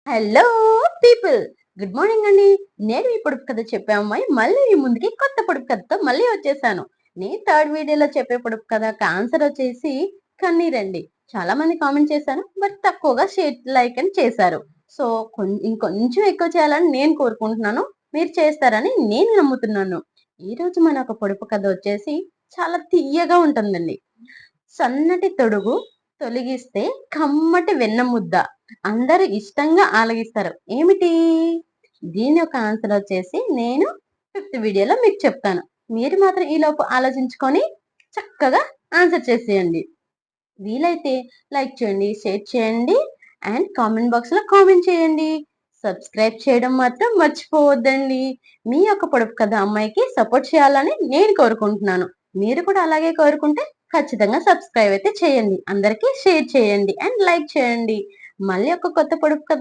Hello people, good morning అండి. నేను ఈ పొడుపు కథ చెప్పే అమ్మాయి మళ్ళీ మీ ముందుకి కొత్త పొడుపు కథతో మళ్ళీ వచ్చేసాను. నేను థర్డ్ వీడియోలో చెప్పే పొడుపు కథకి ఆన్సర్ వచ్చేసి కన్నీరండి. చాలా మంది కామెంట్ చేశాను, బట్ తక్కువగా షేర్ లైక్ అని చేశారు. సో ఇంకొంచెం ఎక్కువ చేయాలని నేను కోరుకుంటున్నాను. మీరు చేస్తారని నేను నమ్ముతున్నాను. ఈ రోజు మన ఒక పొడుపు కథ వచ్చేసి చాలా తియ్యగా ఉంటుందండి. సన్నటి తొడుగు తొలగిస్తే కమ్మటి వెన్న ముద్ద అందరూ ఇష్టంగా ఆలగిస్తారు. ఏమిటి? దీని యొక్క ఆన్సర్ వచ్చేసి నేను ఫిఫ్త్ వీడియోలో మీకు చెప్తాను. మీరు మాత్రం ఈలోపు ఆలోచించుకొని చక్కగా ఆన్సర్ చేసేయండి. వీలైతే లైక్ చేయండి, షేర్ చేయండి అండ్ కామెంట్ బాక్స్ లో కామెంట్ చేయండి. సబ్స్క్రైబ్ చేయడం మాత్రం మర్చిపోవద్దండి. మీ యొక్క పొడుపు కథ అమ్మాయికి సపోర్ట్ చేయాలని నేను కోరుకుంటున్నాను. మీరు కూడా అలాగే కోరుకుంటే ఖచ్చితంగా సబ్స్క్రైబ్ అయితే చేయండి. అందరికీ షేర్ చేయండి అండ్ లైక్ చేయండి. మళ్ళీ ఒక కొత్త పొడుపు కథ